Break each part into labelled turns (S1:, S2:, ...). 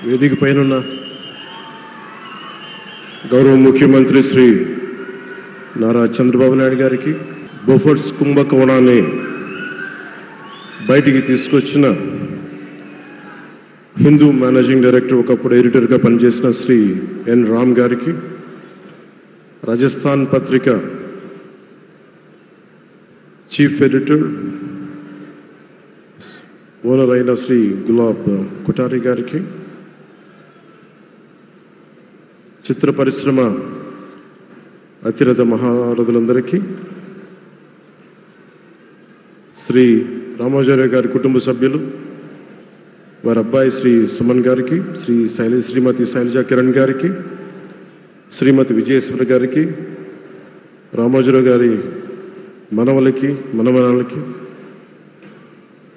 S1: వేదిక పైన గౌరవ ముఖ్యమంత్రి శ్రీ నారా చంద్రబాబు నాయుడు గారికి, బోఫర్స్ కుంభకోణాన్ని బయటికి తీసుకొచ్చిన హిందూ మేనేజింగ్ డైరెక్టర్, ఒకప్పుడు ఎడిటర్గా పనిచేసిన శ్రీ ఎన్ రామ్ గారికి, రాజస్థాన్ పత్రిక చీఫ్ ఎడిటర్ ఓనర్ అయిన శ్రీ గులాబ్ కుటారి గారికి, చిత్ర పరిశ్రమ అతిరథ మహారథులందరికీ, శ్రీ రామోజీరావు గారి కుటుంబ సభ్యులు, వారి అబ్బాయి శ్రీ సుమన్ గారికి, శ్రీమతి శైలజా కిరణ్ గారికి, శ్రీమతి విజయేశ్వరి గారికి, రామోజీరావు గారి మనవలకి మనమనాలకి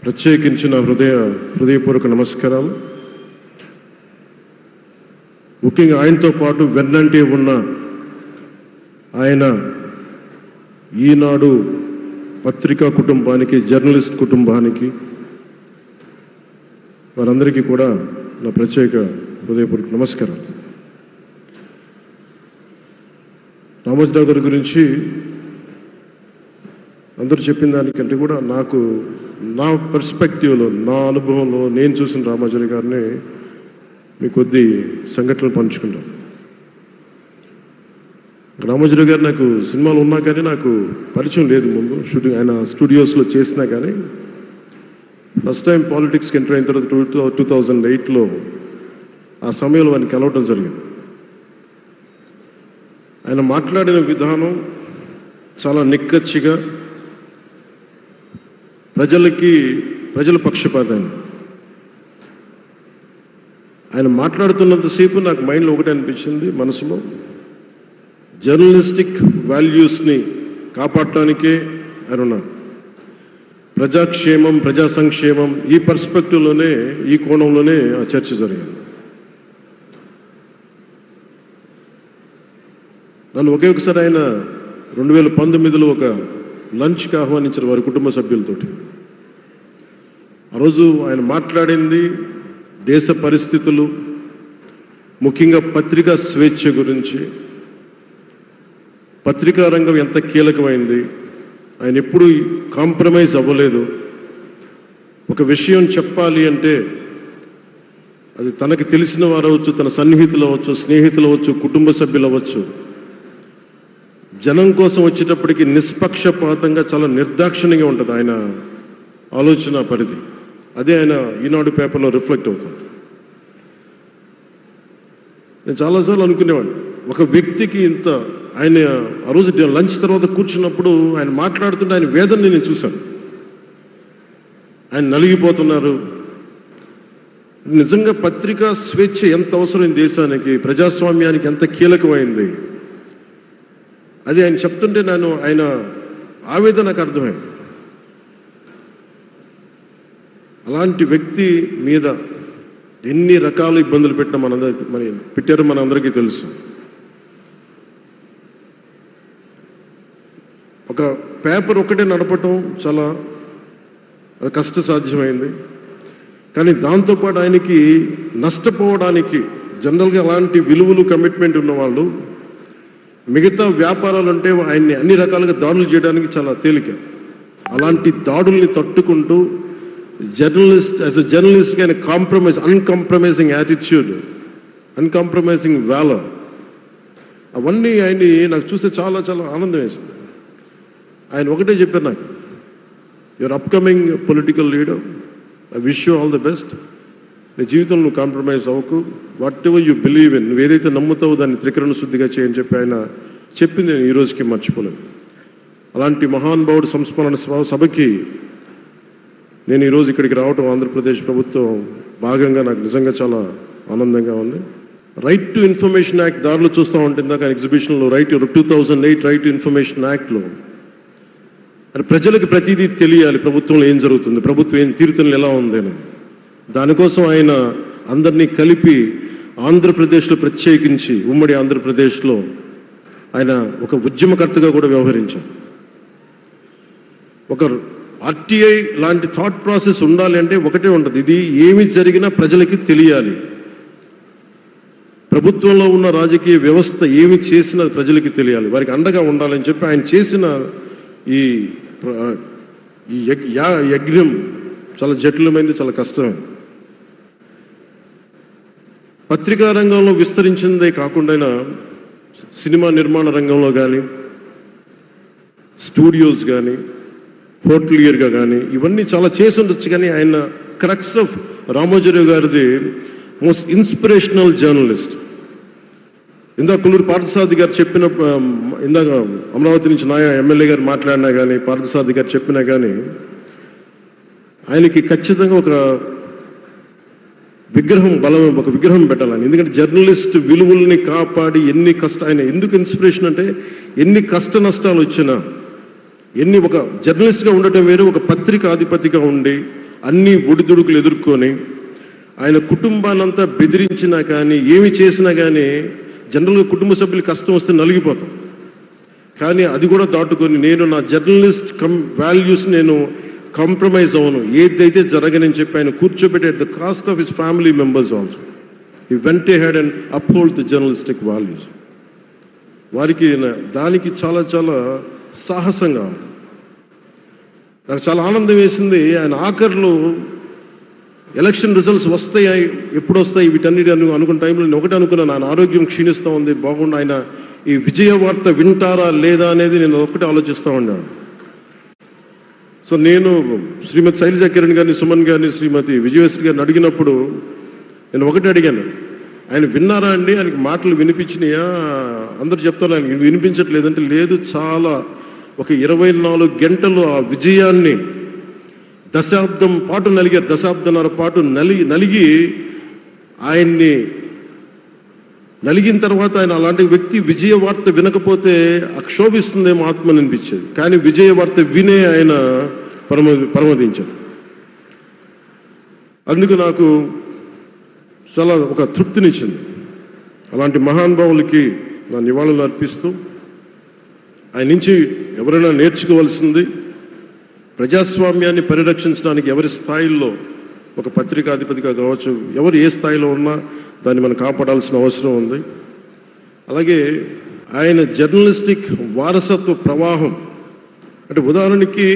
S1: ప్రత్యేకించిన హృదయపూర్వక నమస్కారాలు. ముఖ్యంగా ఆయనతో పాటు వెన్నంటే ఉన్న ఆయన ఈనాడు పత్రికా కుటుంబానికి, జర్నలిస్ట్ కుటుంబానికి, వారందరికీ కూడా నా ప్రత్యేక హృదయపూర్వక నమస్కారం. రామోజీరావు గారి గురించి అందరూ చెప్పిన దానికంటే కూడా నాకు నా పర్స్పెక్టివ్లో, నా అనుభవంలో నేను చూసిన రామోజీరావు గారిని మీ కొద్ది సంఘటనలు పంచుకున్నాం. రామోజీరావు గారు నాకు సినిమాలు ఉన్నా కానీ నాకు పరిచయం లేదు. ముందు షూటింగ్ ఆయన స్టూడియోస్లో చేసినా కానీ ఫస్ట్ టైం పాలిటిక్స్కి ఎంటర్ అయిన తర్వాత 2008లో ఆ సమయంలో ఆయన కలవటం జరిగింది. ఆయన మాట్లాడిన విధానం చాలా నిక్కచ్చిగా, ప్రజల పక్షపాతాన్ని. ఆయన మాట్లాడుతున్నంతసేపు నాకు మైండ్లో ఒకటే అనిపించింది, మనసులో జర్నలిస్టిక్ వాల్యూస్ని కాపాడటానికే ఆయన ఉన్నాడు. ప్రజాక్షేమం, ప్రజా సంక్షేమం, ఈ పర్స్పెక్టివ్లోనే, ఈ కోణంలోనే ఆ చర్చ జరిగింది. నన్ను ఒకే ఒకసారి ఆయన 2019లో ఒక లంచ్కి ఆహ్వానించారు వారి కుటుంబ సభ్యులతోటి. ఆ రోజు ఆయన మాట్లాడింది దేశ పరిస్థితులు, ముఖ్యంగా పత్రికా స్వేచ్ఛ గురించి, పత్రికా రంగం ఎంత కీలకమైంది. ఆయన ఎప్పుడూ కాంప్రమైజ్ అవ్వలేదు. ఒక విషయం చెప్పాలి అంటే అది తనకి తెలిసిన వారు అవ్వచ్చు, తన సన్నిహితులు అవ్వచ్చు, స్నేహితులు అవ్వచ్చు, కుటుంబ సభ్యులు అవ్వచ్చు, జనం కోసం వచ్చేటప్పటికి నిష్పక్షపాతంగా చాలా నిర్దాక్షిణ్యంగా ఉంటుంది ఆయన ఆలోచన పరిధి. అదే ఆయన ఈనాడు పేపర్లో రిఫ్లెక్ట్ అవుతుంది. నేను చాలాసార్లు అనుకునేవాడిని, ఒక వ్యక్తికి ఇంత, ఆయన ఆ రోజు లంచ్ తర్వాత కూర్చున్నప్పుడు ఆయన మాట్లాడుతుంటే ఆయన వేదనని నేను చూశాను. ఆయన నలిగిపోతున్నారు. నిజంగా పత్రికా స్వేచ్ఛ ఎంత అవసరం దేశానికి, ప్రజాస్వామ్యానికి ఎంత కీలకమైంది, అది ఆయన చెప్తుంటే ఆయన ఆవేదన నాకు అర్థమైంది. అలాంటి వ్యక్తి మీద ఎన్ని రకాల ఇబ్బందులు పెట్టారో మనందరికీ తెలుసు. ఒక పేపర్ ఒకటే నడపటం చాలా కష్టసాధ్యమైంది. కానీ దాంతోపాటు ఆయనకి నష్టపోవడానికి, జనరల్గా అలాంటి విలువలు, కమిట్మెంట్ ఉన్నవాళ్ళు మిగతా వ్యాపారాలు అంటే ఆయన్ని అన్ని రకాలుగా దాడులు చేయడానికి చాలా తేలిక. అలాంటి దాడుల్ని తట్టుకుంటూ యాజ్ అ జర్నలిస్ట్ ఆయన అన్కాంప్రమైజింగ్ యాటిట్యూడ్, అన్కాంప్రమైజింగ్ వాలర్, అవన్నీ ఆయన్ని నాకు చూస్తే చాలా చాలా ఆనందం వేసింది. ఆయన ఒకటే చెప్పారు నాకు, your upcoming political leader, I wish you all the best. నీ జీవితంలో నువ్వు కాంప్రమైజ్ అవ్వకు, what ever you believe in, నువ్వు ఏదైతే నమ్ముతావో దాన్ని త్రికరణ శుద్ధిగా చేయని చెప్పి ఆయన చెప్పింది నేను ఈ రోజుకి మర్చిపోలేను. అలాంటి మహానుభావుడు సంస్మరణ సభకి నేను ఈరోజు ఇక్కడికి రావటం ఆంధ్రప్రదేశ్ ప్రభుత్వం భాగంగా నాకు నిజంగా చాలా ఆనందంగా ఉంది. రైట్ టు ఇన్ఫర్మేషన్ యాక్ట్ దారిలో చూస్తూ ఉంటుంది కానీ ఎగ్జిబిషన్లో 2008 రైట్ టు ఇన్ఫర్మేషన్ యాక్ట్లో ప్రజలకు ప్రతిదీ తెలియాలి, ప్రభుత్వంలో ఏం జరుగుతుంది, ప్రభుత్వం ఏం తీరుతెన్నులు ఎలా ఉంది అని. దానికోసం ఆయన అందరినీ కలిపి ఆంధ్రప్రదేశ్లో, ప్రత్యేకించి ఉమ్మడి ఆంధ్రప్రదేశ్లో ఆయన ఒక ఉద్యమకర్తగా కూడా వ్యవహరించారు. ఒక ఆర్టీఐ లాంటి థాట్ ప్రాసెస్ ఉండాలి అంటే ఒకటే ఉంటుంది, ఇది ఏమి జరిగినా ప్రజలకి తెలియాలి, ప్రభుత్వంలో ఉన్న రాజకీయ వ్యవస్థ ఏమి చేసినా ప్రజలకి తెలియాలి, వారికి అండగా ఉండాలని చెప్పి ఆయన చేసిన ఈ యజ్ఞం చాలా జటిలమైంది, చాలా కష్టమైంది. పత్రికా రంగంలో విస్తరించిందే కాకుండా సినిమా నిర్మాణ రంగంలో కానీ, స్టూడియోస్ కానీ, హోటలియర్గా కానీ ఇవన్నీ చాలా చేసి ఉండొచ్చు. కానీ ఆయన క్రక్స్ ఆఫ్ రామోజీరావు గారిది మోస్ట్ ఇన్స్పిరేషనల్ జర్నలిస్ట్. ఇందాక కుల్లూరు పార్థసారథి గారు చెప్పిన, ఇందాక అమరావతి నుంచి నాయ ఎమ్మెల్యే గారు మాట్లాడినా కానీ, పార్థసారథి గారు చెప్పినా కానీ ఆయనకి ఖచ్చితంగా ఒక విగ్రహం పెట్టాలని. ఎందుకంటే జర్నలిస్ట్ విలువల్ని కాపాడి ఆయన ఎందుకు ఇన్స్పిరేషన్ అంటే ఎన్ని కష్ట నష్టాలు వచ్చినా, ఒక జర్నలిస్ట్గా ఉండటం వేరు, ఒక పత్రిక అధిపతిగా ఉండి అన్ని ఒడిదుడుకులు ఎదుర్కొని ఆయన కుటుంబాన్నంతా బెదిరించినా కానీ, ఏమి చేసినా కానీ జనరల్గా కుటుంబ సభ్యులు కష్టం వస్తే నలిగిపోతాం. కానీ అది కూడా దాటుకొని నేను నా జర్నలిస్ట్ వాల్యూస్ నేను కాంప్రమైజ్ అవ్వను, ఏదైతే జరగనని చెప్పి ఆయన కూర్చోబెట్టి at the cost of his family members also he vent ahead and uphold the journalistic values. వారికి దానికి చాలా చాలా సాహసంగా నాకు చాలా ఆనందం వేసింది. ఆయన ఆఖర్లో ఎలక్షన్ రిజల్ట్స్ వస్తాయి, ఎప్పుడు వస్తాయి వీటన్నిటి అనుకున్న టైంలో నేను ఒకటి అనుకున్నాను, ఆయన ఆరోగ్యం క్షీణిస్తూ ఉంది, బాగుండు, ఆయన ఈ విజయ వార్త వింటారా లేదా అనేది నేను ఒకటి ఆలోచిస్తూ ఉన్నాను. సో నేను శ్రీమతి శైలజా కిరణ్ గారిని, సుమన్ గారిని, శ్రీమతి విజయశ్రీ గారిని అడిగినప్పుడు నేను ఒకటి అడిగాను, ఆయన విన్నారా అండి, ఆయనకి మాటలు వినిపించినాయా? అందరూ చెప్తారు ఆయన వినిపించట్లేదంటే, లేదు, చాలా ఒక 24 గంటలు ఆ విజయాన్ని దశాబ్దం పాటు నలిగారు, దశాబ్దన్నర పాటు నలిగి ఆయన్ని నలిగిన తర్వాత ఆయన అలాంటి వ్యక్తి విజయ వార్త వినకపోతే అక్షోభిస్తుందేమో ఆత్మని అనిపించేది. కానీ విజయ వార్త వినే ఆయన పరమదించారు. అందుకు నాకు చాలా ఒక తృప్తినిచ్చింది. అలాంటి మహానుభావులకి నా నివాళులు అర్పిస్తూ ఆయన నుంచి ఎవరైనా నేర్చుకోవాల్సింది, ప్రజాస్వామ్యాన్ని పరిరక్షించడానికి ఎవరి స్థాయిల్లో, ఒక పత్రికాధిపతిగా కావచ్చు, ఎవరు ఏ స్థాయిలో ఉన్నా దాన్ని మనం కాపాడాల్సిన అవసరం ఉంది. అలాగే ఆయన జర్నలిస్టిక్ వారసత్వ ప్రవాహం అంటే ఉదాహరణకి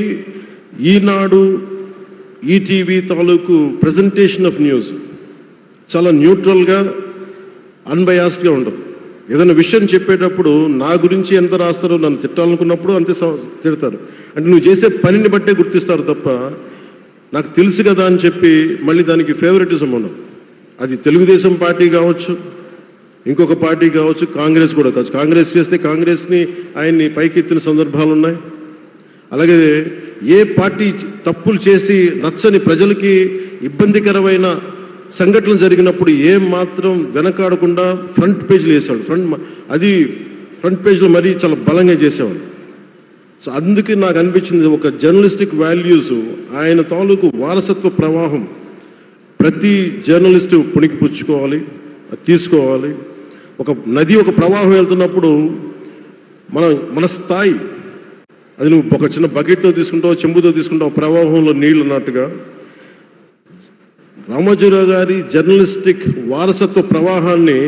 S1: ఈనాడు, ఈటీవీ తాలూకు ప్రజెంటేషన్ ఆఫ్ న్యూస్ చాలా న్యూట్రల్గా, అన్బయాస్డ్గా ఉండదు. ఏదైనా విషయం చెప్పేటప్పుడు నా గురించి ఎంత రాస్తారో, నన్ను తిట్టాలనుకున్నప్పుడు అంతే తిడతారు. అంటే నువ్వు చేసే పనిని బట్టే గుర్తిస్తారు తప్ప నాకు తెలుసు కదా అని చెప్పి మళ్ళీ దానికి ఫేవరెటిజం ఉండదు. అది తెలుగుదేశం పార్టీ కావచ్చు, ఇంకొక పార్టీ కావచ్చు, కాంగ్రెస్ కూడా కావచ్చు. కాంగ్రెస్ చేస్తే కాంగ్రెస్ని ఆయన్ని పైకెత్తిన సందర్భాలు ఉన్నాయి. అలాగే ఏ పార్టీ తప్పులు చేసి నచ్చని, ప్రజలకి ఇబ్బందికరమైన సంఘటనలు జరిగినప్పుడు ఏం మాత్రం వెనకాడకుండా ఫ్రంట్ పేజీలు వేసేవాడు. ఫ్రంట్ పేజీలో మరీ చాలా బలంగా చేసేవాడు. సో అందుకే నాకు అనిపించింది ఒక జర్నలిస్టిక్ వాల్యూస్, ఆయన తాలూకు వారసత్వ ప్రవాహం ప్రతి జర్నలిస్టు పుణికిపుచ్చుకోవాలి, అది తీసుకోవాలి. ఒక నది ఒక ప్రవాహం వెళ్తున్నప్పుడు మన స్థాయి, అది నువ్వు ఒక చిన్న బకెట్తో తీసుకుంటావు, చెంబుతో తీసుకుంటావు, ప్రవాహంలో నీళ్ళు అన్నట్టుగా రామోజీరావు గారి జర్నలిస్టిక్ వారసత్వ ప్రవాహాన్ని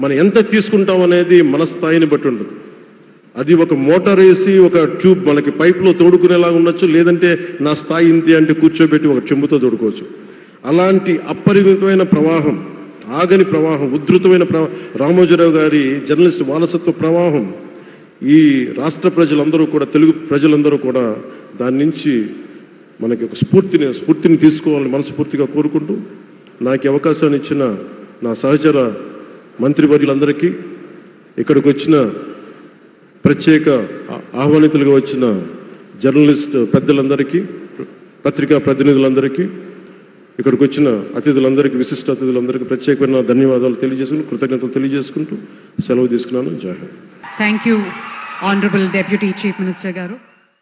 S1: మనం ఎంత తీసుకుంటాం అనేది మన స్థాయిని బట్టి ఉంటుంది. అది ఒక మోటార్ వేసి ఒక ట్యూబ్ మనకి పైప్లో తోడుకునేలాగా ఉండొచ్చు, లేదంటే నా స్థాయి ఇంతే అంటే కూర్చోబెట్టి ఒక చెంబుతో తోడుకోవచ్చు. అలాంటి అపరిమితమైన ప్రవాహం, ఆగని ప్రవాహం, ఉధృతమైన రామోజీరావు గారి జర్నలిస్ట్ వారసత్వ ప్రవాహం ఈ రాష్ట్ర ప్రజలందరూ కూడా, తెలుగు ప్రజలందరూ కూడా దాని నుంచి మనకి ఒక స్ఫూర్తిని తీసుకోవాలని మనస్ఫూర్తిగా కోరుకుంటూ, నాకు అవకాశాన్ని ఇచ్చిన నా సహచర మంత్రివర్యులందరికీ, ఇక్కడికి వచ్చిన ప్రత్యేక ఆహ్వానితులుగా వచ్చిన జర్నలిస్ట్ పెద్దలందరికీ, పత్రికా ప్రతినిధులందరికీ, ఇక్కడికి వచ్చిన అతిథులందరికీ, విశిష్ట అతిథులందరికీ ప్రత్యేకమైన ధన్యవాదాలు తెలియజేసుకుంటూ, కృతజ్ఞతలు తెలియజేసుకుంటూ సెలవు తీసుకున్నాను. జై Hind.
S2: Thank you honourable deputy chief minister గారు.